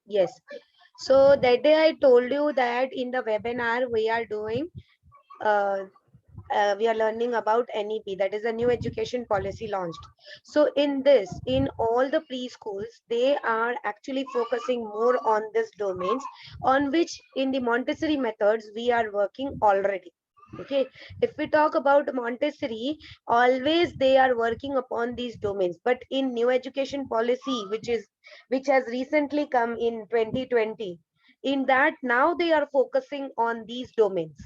Yes. So that day I told you that in the webinar we are doing, uh, we are learning about NEP, that is a new education policy launched. So in this, in all the preschools, they are actually focusing more on this domains, on which in the Montessori methods we are working already. Okay, if we talk about Montessori, always they are working upon these domains, but in new education policy, which has recently come in 2020, in that now they are focusing on these domains.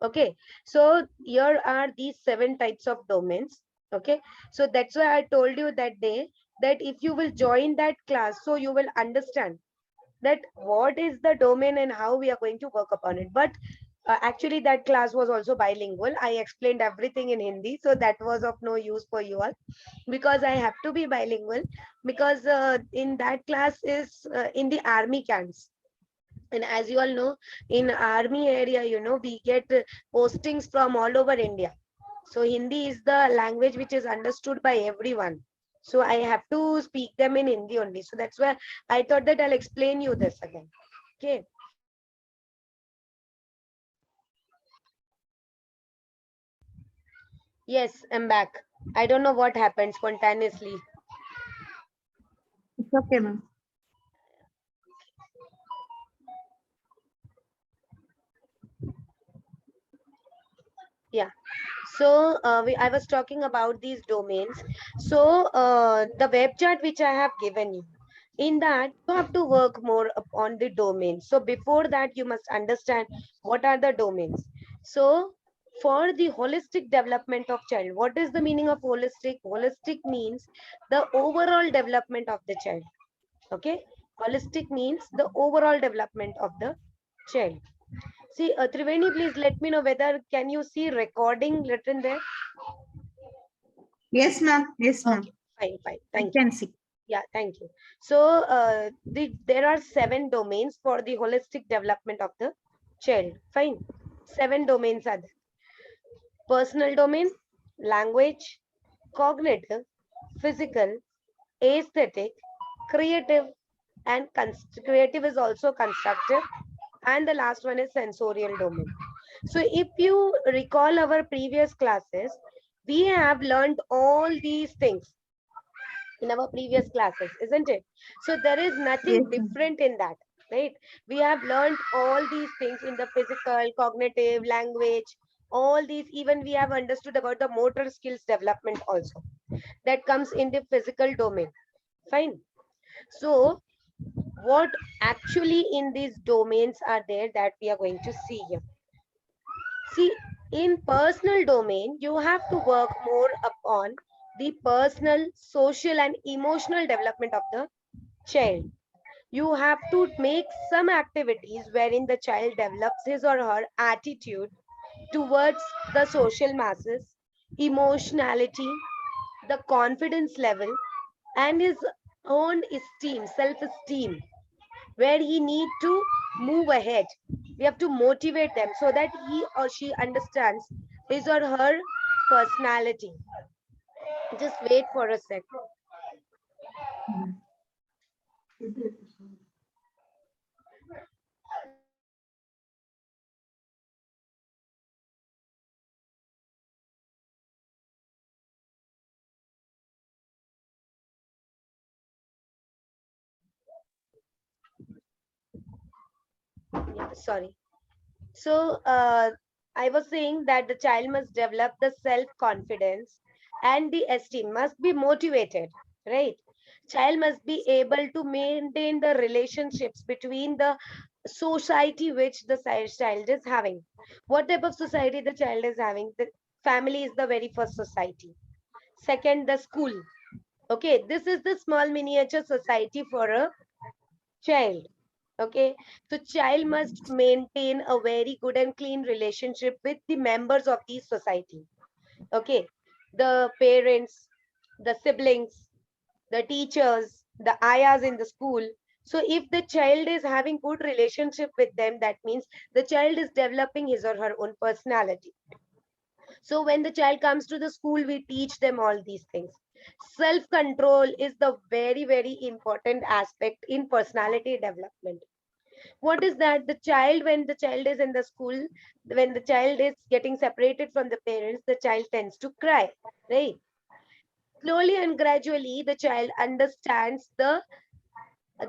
Okay, so here are these 7 types of domains. Okay, so that's why I told you that day that if you will join that class, so you will understand that what is the domain and how we are going to work upon it. But actually that class was also bilingual. I explained everything in Hindi, so that was of no use for you all, because I have to be bilingual, because in that class is in the army camps. And as you all know, in army area, we get postings from all over India. So Hindi is the language which is understood by everyone. So I have to speak them in Hindi only. So that's why I thought that I'll explain you this again. Okay. Yes, I'm back. I don't know what happened spontaneously. It's okay, ma'am. Yeah. So I was talking about these domains. So the web chart which I have given you, in that you have to work more on the domains. So before that, you must understand what are the domains. So for the holistic development of child, what is the meaning of holistic? Holistic means the overall development of the child. Okay, holistic means the overall development of the child. See, Triveni, please let me know whether can you see recording written there? Yes, ma'am. Yes, ma'am. Okay, fine, fine. I Thank you. can see. Yeah, thank you. So there are 7 domains for the holistic development of the child. Fine. 7 domains are there. Personal domain, language, cognitive, physical, aesthetic, creative, and creative is also constructive. And the last one is sensorial domain. So if you recall our previous classes, we have learned all these things in our previous classes, isn't it? So there is Yes, nothing ma'am. different in that, right? We have learned all these things in the physical, cognitive, language, all these. Even we have understood about the motor skills development also. That comes in the physical domain. Fine. So what actually in these domains are there that we are going to see here? See, in personal domain, you have to work more upon the personal, social, and emotional development of the child. You have to make some activities wherein the child develops his or her attitude towards the social masses, emotionality, the confidence level, and his own esteem, self-esteem, where he need to move ahead. We have to motivate them so that he or she understands his or her personality. Just wait for a sec. Yeah, sorry. So I was saying that the child must develop the self-confidence and the esteem, must be motivated, right? Child must be able to maintain the relationships between the society which the child is having. What type of society the child is having? The family is the very first society. Second, the school. Okay, this is the small miniature society for a child. Okay, so child must maintain a very good and clean relationship with the members of the society. Okay, the parents, the siblings, the teachers, the ayahs in the school. So if the child is having good relationship with them, that means the child is developing his or her own personality. So when the child comes to the school, we teach them all these things. Self-control is the very, very important aspect in personality development. What is that? The child, when the child is in the school, when the child is getting separated from the parents, the child tends to cry, right? Slowly and gradually, the child understands the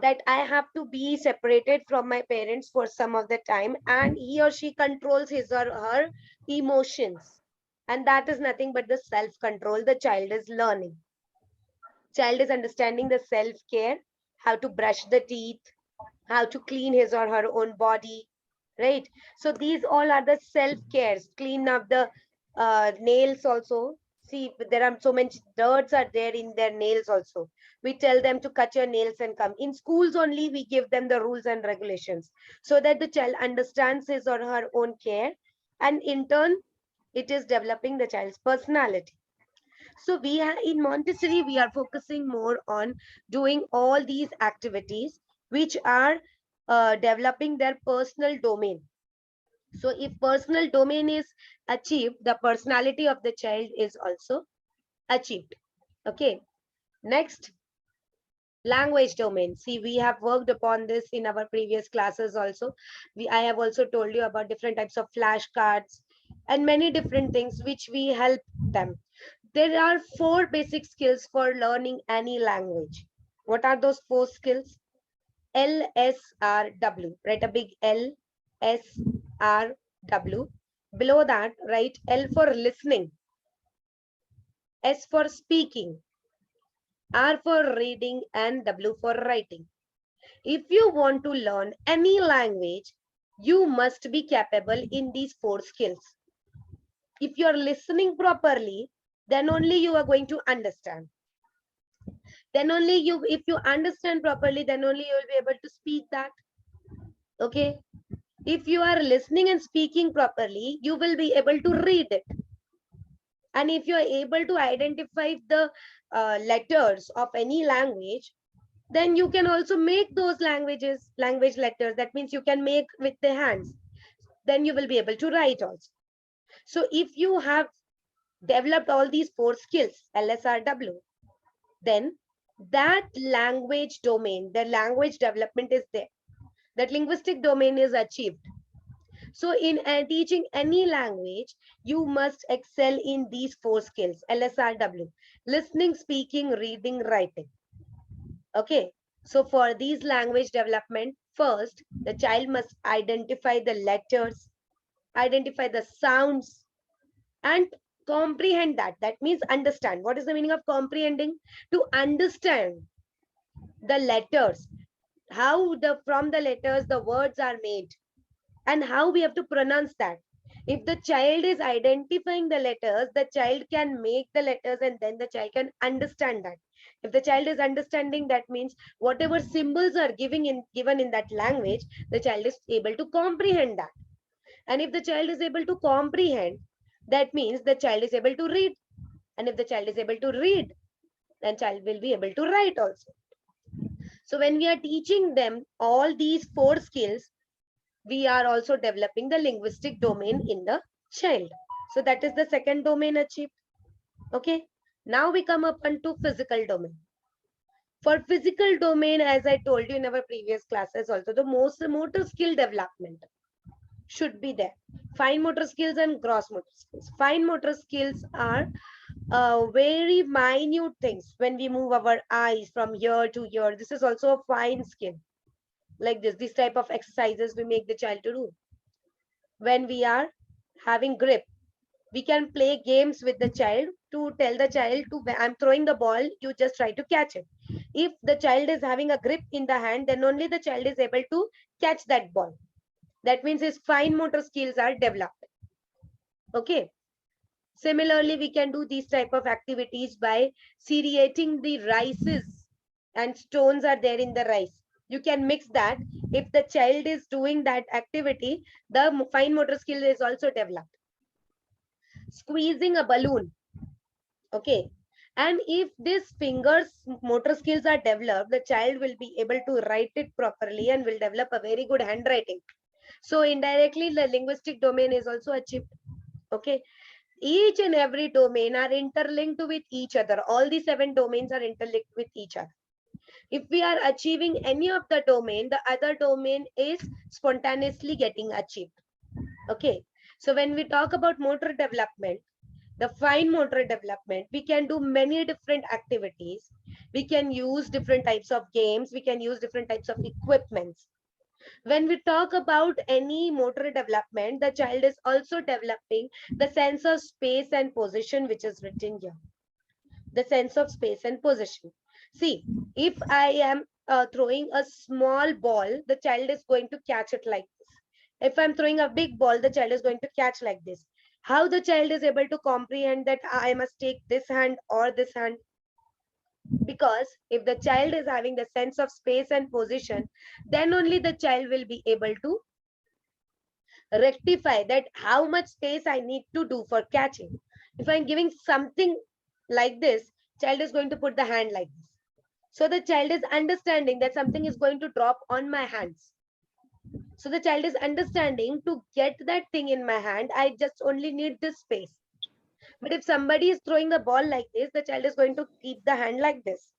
that I have to be separated from my parents for some of the time, and he or she controls his or her emotions. And that is nothing but the self-control the child is learning. Child is understanding the self-care, how to brush the teeth, how to clean his or her own body, right? So these all are the self-cares. Clean up the nails also. See, there are so many dirts are there in their nails also. We tell them to cut your nails and come. In schools only, we give them the rules and regulations so that the child understands his or her own care, and in turn, it is developing the child's personality. So we are in Montessori, we are focusing more on doing all these activities which are developing their personal domain. So if personal domain is achieved, the personality of the child is also achieved. Okay. Next, language domain. See, we have worked upon this in our previous classes also. I have also told you about different types of flashcards and many different things which we help them. There are 4 basic skills for learning any language. What are those 4 skills? LSRW. Write a big LSRW. Below that, write L for listening, S for speaking, R for reading, and W for writing. If you want to learn any language, you must be capable in these 4 skills. If you are listening properly, then only you are going to understand. Then only you, if you understand properly, then only you will be able to speak that. Okay. If you are listening and speaking properly, you will be able to read it. And if you are able to identify the letters of any language, then you can also make those language letters. That means you can make with the hands. Then you will be able to write also. So if you have developed all these 4 skills, LSRW, then that language domain, the language development is there. That linguistic domain is achieved. So in teaching any language, you must excel in these 4 skills, LSRW, listening, speaking, reading, writing. Okay. So for these language development, first, the child must identify the letters, identify the sounds, and comprehend that. That means understand. What is the meaning of comprehending? To understand the letters, how from the letters the words are made, and how we have to pronounce that. If the child is identifying the letters, the child can make the letters, and then the child can understand that. If the child is understanding, that means whatever symbols are given in that language, the child is able to comprehend that. And if the child is able to comprehend, that means the child is able to read. And if the child is able to read, then child will be able to write also. So when we are teaching them all these 4 skills, we are also developing the linguistic domain in the child. So that is the second domain achieved. Okay. Now we come up onto physical domain. For physical domain, as I told you in our previous classes also, the most motor skill development should be there. Fine motor skills and gross motor skills. Fine motor skills are very minute things. When we move our eyes from here to here, this is also a fine skill. Like this type of exercises we make the child to do. When we are having grip, we can play games with the child to tell the child to, I'm throwing the ball, you just try to catch it. If the child is having a grip in the hand, then only the child is able to catch that ball. That means his fine motor skills are developed. Okay. Similarly, we can do these type of activities by seriating the rices, and stones are there in the rice. You can mix that. If the child is doing that activity, the fine motor skill is also developed. Squeezing a balloon. Okay. And if these fingers motor skills are developed, the child will be able to write it properly and will develop a very good handwriting. So indirectly, the linguistic domain is also achieved. Okay. Each and every domain are interlinked with each other. All the 7 domains are interlinked with each other. If we are achieving any of the domain, the other domain is spontaneously getting achieved. Okay. So when we talk about motor development, the fine motor development, we can do many different activities. We can use different types of games. We can use different types of equipments. When we talk about any motor development, the child is also developing the sense of space and position, which is written here. The sense of space and position. See, if I am throwing a small ball, the child is going to catch it like this. If I'm throwing a big ball, the child is going to catch like this. How the child is able to comprehend that I must take this hand or this hand? Because if the child is having the sense of space and position, then only the child will be able to rectify that how much space I need to do for catching. If I'm giving something like this, child is going to put the hand like this. So the child is understanding that something is going to drop on my hands. So the child is understanding to get that thing in my hand, I just only need this space. But if somebody is throwing the ball like this, the child is going to keep the hand like this.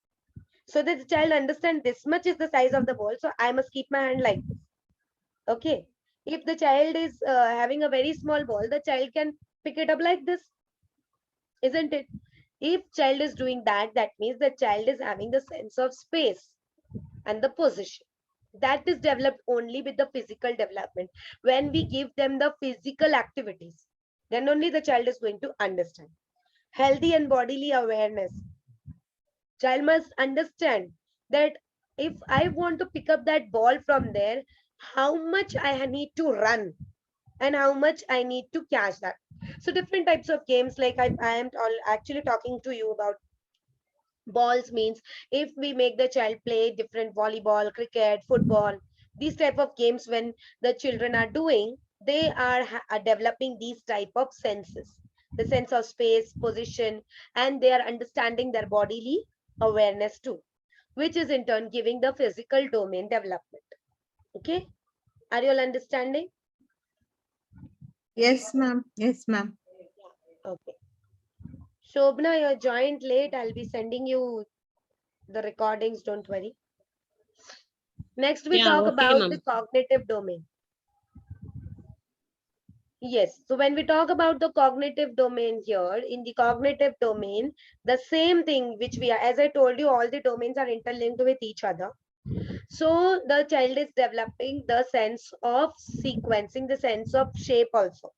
So that the child understands this much is the size of the ball, so I must keep my hand like this. Okay. If the child is having a very small ball, the child can pick it up like this, isn't it? If child is doing that, that means the child is having the sense of space and the position. That is developed only with the physical development. When we give them the physical activities, then only the child is going to understand. Healthy and bodily awareness. Child must understand that if I want to pick up that ball from there, how much I need to run and how much I need to catch that. So different types of games, like I am actually talking to you about balls, means if we make the child play different volleyball, cricket, football, these type of games, when the children are doing, they are developing these type of senses, the sense of space, position, and they are understanding their bodily awareness too, which is in turn giving the physical domain development. Okay, are you all understanding? Yes, ma'am. Yes, ma'am. Okay. Shobna, you joined late. I'll be sending you the recordings, don't worry. Next, we Yeah, talk okay, about the ma'am. cognitive domain. Yes, so when we talk about the cognitive domain here, in the cognitive domain, the same thing which we are, as I told you, all the domains are interlinked with each other. So the child is developing the sense of sequencing, the sense of shape also,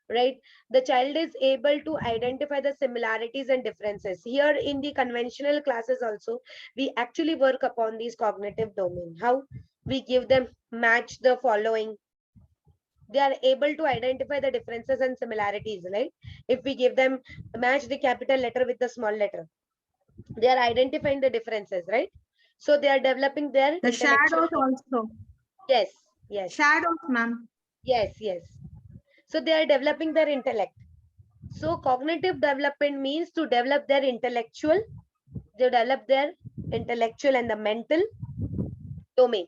right? The child is able to identify the similarities and differences. Here in the conventional classes also, we actually work upon these cognitive domain. How? We give them match the following. They are able to identify the differences and similarities, right? If we give them match the capital letter with the small letter, they are identifying the differences, right? So they are developing their The intellectual. shadows also. Yes, yes, Shadows, ma'am. yes. So they are developing their intellect. So cognitive development means to develop their intellectual, they develop their intellectual and the mental domain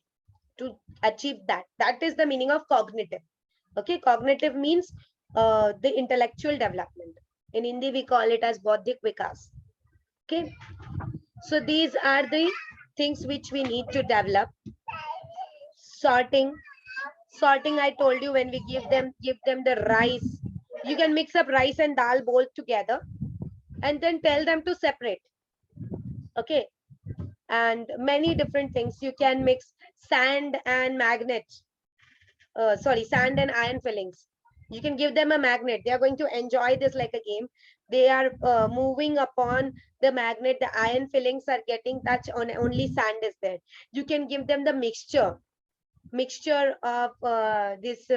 to achieve that. That is the meaning of cognitive. Okay, cognitive means the intellectual development. In Hindi, we call it as bodhik vikas. Okay, so these are the things which we need to develop. Sorting, sorting. I told you, when we give them the rice, you can mix up rice and dal both together, and then tell them to separate. Okay, and many different things. You can mix sand and magnet. Sorry, sand and iron fillings. You can give them a magnet. They are going to enjoy this like a game. They are moving upon the magnet. The iron fillings are getting touch on, only sand is there. You can give them the mixture of this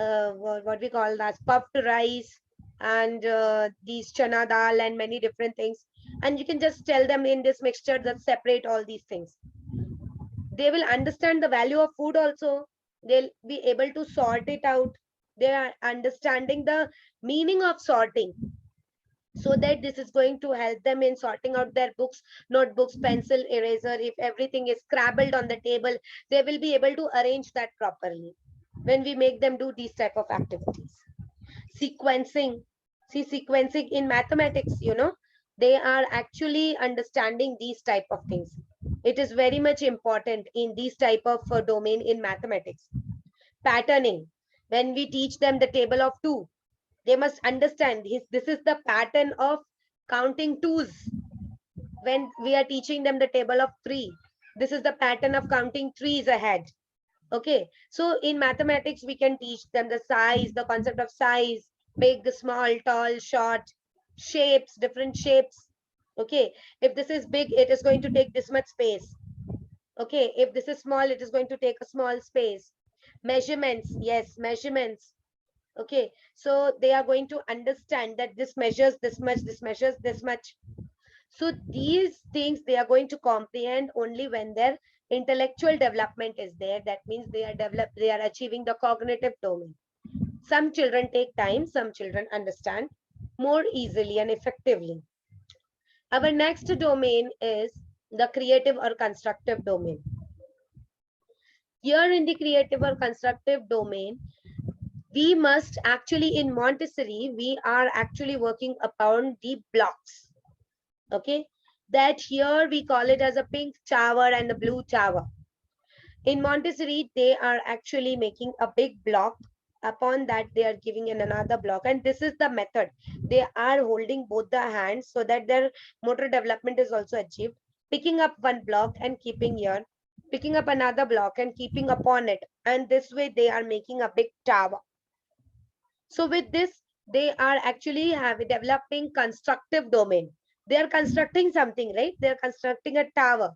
what we call that puffed rice and these chana dal and many different things, and you can just tell them in this mixture that separate all these things. They will understand the value of food also. They'll be able to sort it out. They are understanding the meaning of sorting, so that this is going to help them in sorting out their books, notebooks, pencil, eraser. If everything is scrabbled on the table, they will be able to arrange that properly when we make them do these type of activities. Sequencing. See, sequencing in mathematics, they are actually understanding these type of things. It is very much important in these type of domain in mathematics. Patterning, when we teach them the table of two, they must understand this is the pattern of counting twos. When we are teaching them the table of three, this is the pattern of counting threes ahead. Okay, so in mathematics we can teach them the size, the concept of size, big, small, tall, short, shapes, different shapes. Okay, if this is big, it is going to take this much space. Okay, if this is small, it is going to take a small space. Measurements, yes, measurements. Okay, so they are going to understand that this measures this much, this measures this much. So these things they are going to comprehend only when their intellectual development is there. That means they are achieving the cognitive domain. Some children take time, some children understand more easily and effectively. Our next domain is the creative or constructive domain. Here in the creative or constructive domain, we must actually in Montessori, we are actually working upon the blocks. Okay, that here we call it as a pink tower and a blue tower. In Montessori, they are actually making a big block. Upon that, they are giving in another block, and this is the method. They are holding both the hands so that their motor development is also achieved. Picking up one block and keeping here, picking up another block and keeping upon it, and this way they are making a big tower. So with this, they are actually developing constructive domain. They are constructing something, right? They are constructing a tower.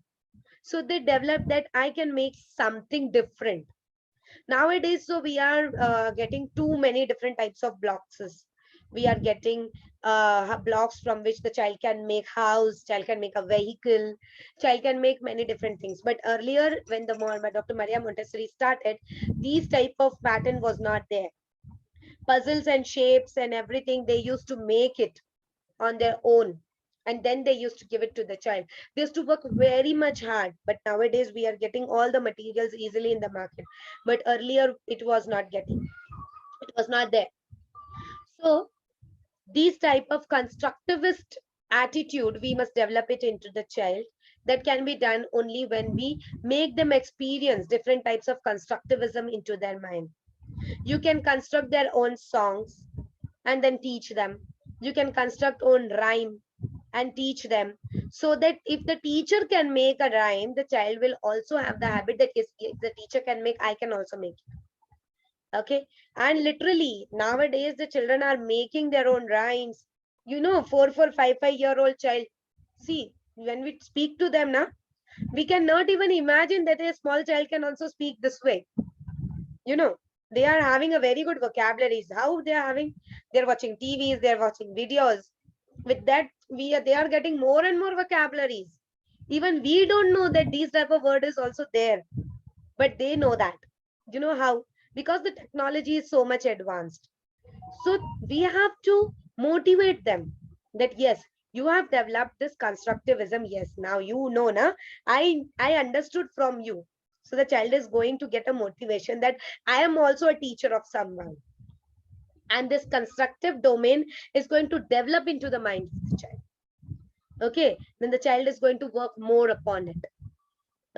So they develop that I can make something different. Nowadays, so we are getting too many different types of blocks. We are getting blocks from which the child can make house, child can make a vehicle, child can make many different things. But earlier, when the Dr. Maria Montessori started, these type of pattern was not there. Puzzles and shapes and everything, they used to make it on their own, and then they used to give it to the child. They used to work very much hard, but nowadays we are getting all the materials easily in the market, but earlier it was not getting, it was not there. So these type of constructivist attitude, we must develop it into the child. That can be done only when we make them experience different types of constructivism into their mind. You can construct their own songs and then teach them. You can construct own rhyme and teach them, so that if the teacher can make a rhyme, the child will also have the habit that if the teacher can make, I can also make it. Okay, and literally nowadays the children are making their own rhymes. 4, 4, 5, 5 year old child, see, when we speak to them now, we cannot even imagine that a small child can also speak this way. They are having a very good vocabularies. How they are having? They're watching TVs, they're watching videos. With that, they are getting more and more vocabularies. Even we don't know that these type of word is also there, but they know that. You know how? Because the technology is so much advanced. So we have to motivate them that yes, you have developed this constructivism. Yes, now you know, na? I understood from you. So the child is going to get a motivation that I am also a teacher of someone. And this constructive domain is going to develop into the mind of the child. Okay, then the child is going to work more upon it.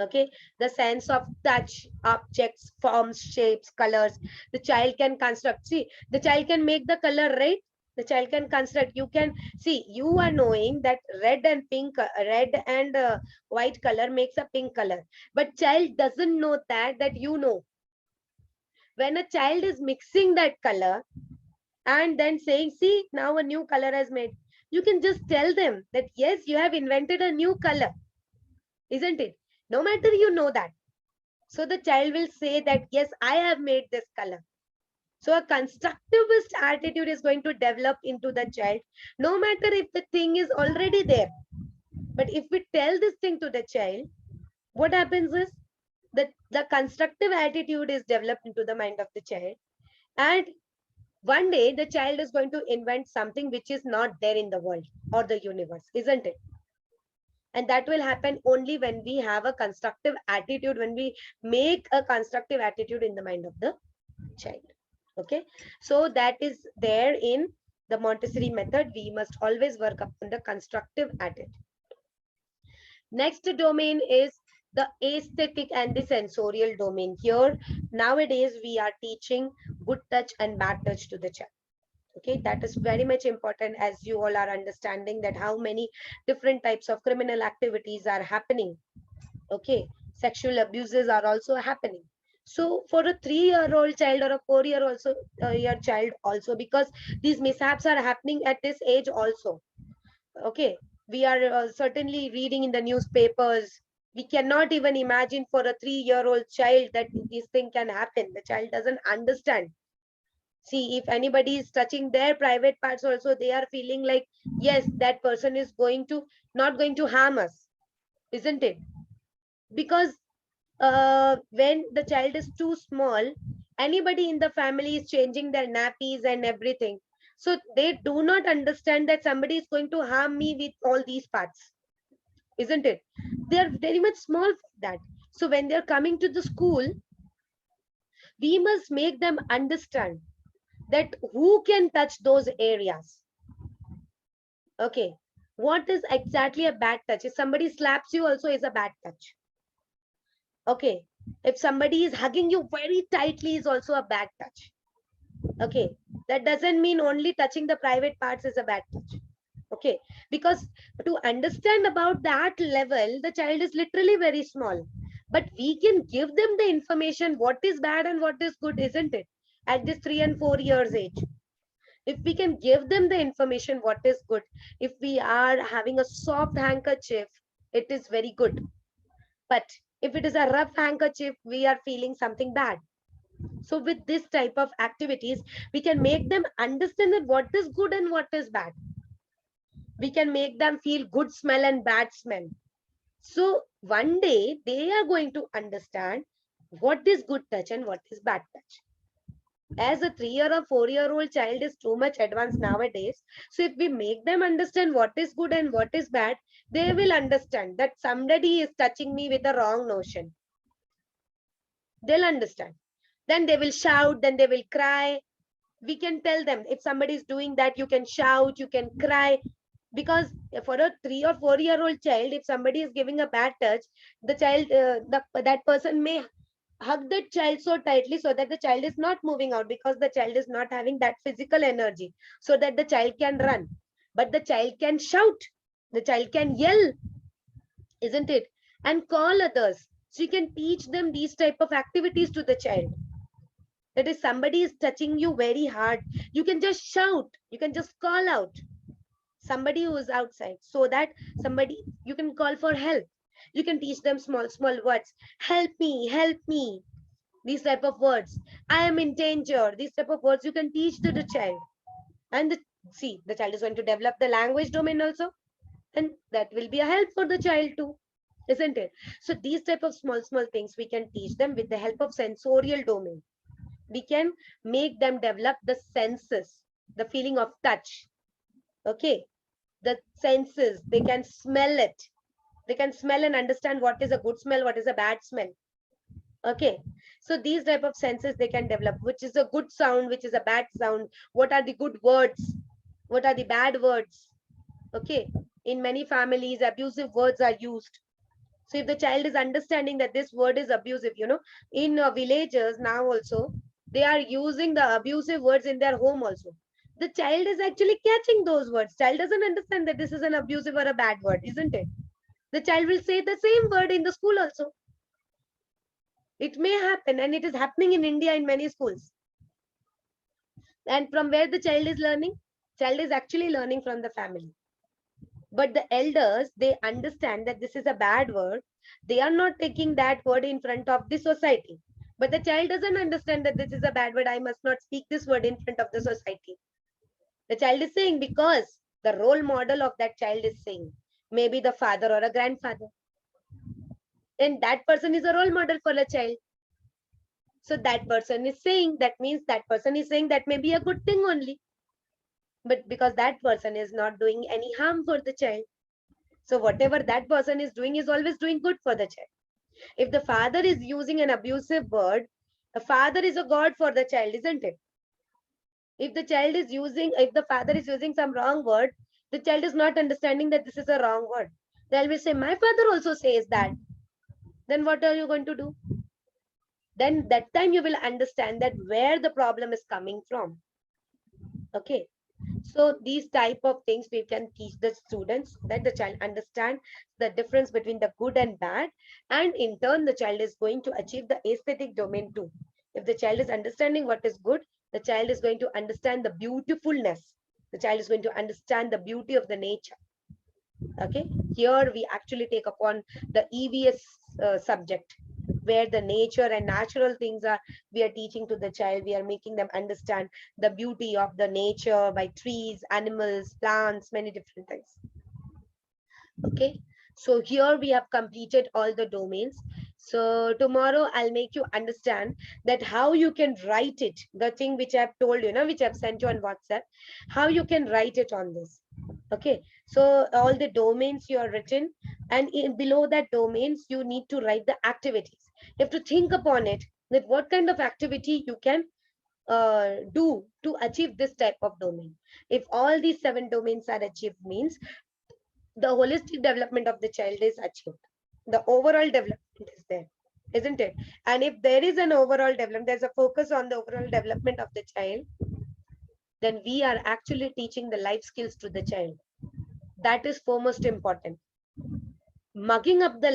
Okay, the sense of touch, objects, forms, shapes, colors, the child can construct. See, the child can make the color, right? The child can construct. You can see, you are knowing that red and pink, red and white color makes a pink color, but child doesn't know that you know. When a child is mixing that color and then saying, see, now a new color has made, you can just tell them that yes, you have invented a new color, isn't it? No matter you know that. So the child will say that, yes, I have made this color. So a constructivist attitude is going to develop into the child, no matter if the thing is already there. But if we tell this thing to the child, what happens is that the constructive attitude is developed into the mind of the child. And one day the child is going to invent something which is not there in the world or the universe, isn't it? And that will happen only when we have a constructive attitude, when we make a constructive attitude in the mind of the child. Okay, so that is there in the Montessori method, we must always work upon the constructive attitude. Next domain is the aesthetic and the sensorial domain. Here, nowadays, we are teaching good touch and bad touch to the child. Okay, that is very much important, as you all are understanding that how many different types of criminal activities are happening. Okay, sexual abuses are also happening. So for a 3-year-old child or a 4-year child also, because these mishaps are happening at this age also. Okay, we are certainly reading in the newspapers. We cannot even imagine for a 3-year-old child that this thing can happen. The child doesn't understand. See, if anybody is touching their private parts also, they are feeling like, yes, that person is not going to harm us, isn't it? Because when the child is too small, anybody in the family is changing their nappies and everything. So they do not understand that somebody is going to harm me with all these parts, isn't it? They are very much small for that. So when they're coming to the school, we must make them understand that who can touch those areas. Okay, what is exactly a bad touch? If somebody slaps you also is a bad touch. Okay, if somebody is hugging you very tightly is also a bad touch. Okay, that doesn't mean only touching the private parts is a bad touch. Okay, because to understand about that level, the child is literally very small, but we can give them the information what is bad and what is good, isn't it? At this 3 and 4 years age, if we can give them the information what is good, if we are having a soft handkerchief, it is very good. But if it is a rough handkerchief, we are feeling something bad. So with this type of activities, we can make them understand that what is good and what is bad. We can make them feel good smell and bad smell. So one day they are going to understand what is good touch and what is bad touch. As a 3 or 4-year-old child is too much advanced nowadays. So if we make them understand what is good and what is bad, they will understand that somebody is touching me with a wrong notion. They'll understand. Then they will shout, then they will cry. We can tell them if somebody is doing that, you can shout, you can cry. Because for a 3 or 4-year-old child, if somebody is giving a bad touch, the child, that person may hug the child so tightly so that the child is not moving out, because the child is not having that physical energy so that the child can run. But the child can shout, the child can yell, isn't it? And call others. So you can teach them these type of activities to the child. That is, somebody is touching you very hard, you can just shout, you can just call out somebody who is outside, so that somebody, you can call for help. You can teach them small words. Help me, these type of words. I am in danger, these type of words you can teach to the child. And see, the child is going to develop the language domain also, and that will be a help for the child too, isn't it? So these type of small things we can teach them with the help of sensorial domain. We can make them develop the senses, the feeling of touch. Okay, the senses, they can smell it, they can smell and understand what is a good smell, what is a bad smell. Okay, so these type of senses they can develop, which is a good sound, which is a bad sound, what are the good words, what are the bad words. Okay, in many families abusive words are used. So if the child is understanding that this word is abusive, in villages now also, they are using the abusive words in their home also. The child is actually catching those words. Child doesn't understand that this is an abusive or a bad word, isn't it? The child will say the same word in the school also. It may happen, and it is happening in India in many schools. And from where the child is learning? Child is actually learning from the family. But the elders, they understand that this is a bad word. They are not taking that word in front of the society. But the child doesn't understand that this is a bad word. I must not speak this word in front of the society. The child is saying because the role model of that child is saying, maybe the father or a grandfather. And that person is a role model for a child. So that person is saying, that means that person is saying that may be a good thing only. But because that person is not doing any harm for the child. So whatever that person is doing is always doing good for the child. If the father is using an abusive word, the father is a god for the child, isn't it? If the child is using, if the father is using some wrong word, the child is not understanding that this is a wrong word. They'll be say, my father also says that. Then what are you going to do? Then that time you will understand that where the problem is coming from. Okay. So these type of things we can teach the students, that the child understand the difference between the good and bad, and in turn the child is going to achieve the aesthetic domain too. If the child is understanding what is good, the child is going to understand the beautifulness. The child is going to understand the beauty of the nature. Okay, here we actually take upon the EVS subject, where the nature and natural things are, we are teaching to the child. We are making them understand the beauty of the nature by trees, animals, plants, many different things. Okay, so here we have completed all the domains. So tomorrow I'll make you understand that how you can write it, the thing which I've told you now, which I've sent you on WhatsApp, how you can write it on this. Okay, so all the domains you are written, and below that domains you need to write the activities. You have to think upon it, that what kind of activity you can do to achieve this type of domain. If all these 7 domains are achieved, means the holistic development of the child is achieved. The overall development is there, isn't it? And if there is an overall development, there's a focus on the overall development of the child, then we are actually teaching the life skills to the child. That is foremost important. Mugging up the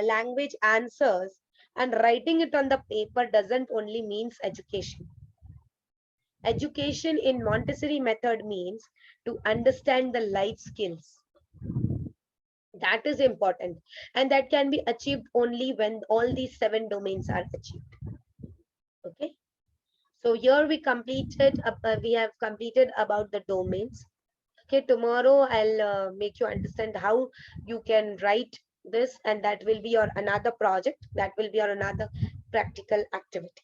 language answers and writing it on the paper doesn't only means education. Education in Montessori method means to understand the life skills. That is important, and that can be achieved only when all these 7 domains are achieved. Okay, so here we have completed about the domains. Okay, tomorrow I'll make you understand how you can write this, and that will be your another project, that will be your another practical activity.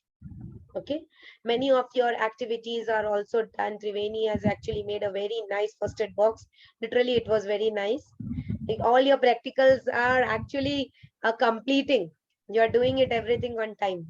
Okay, many of your activities are also done. Triveni has actually made a very nice first aid box. Literally, it was very nice. Like, all your practicals are actually completing. You are doing it everything on time.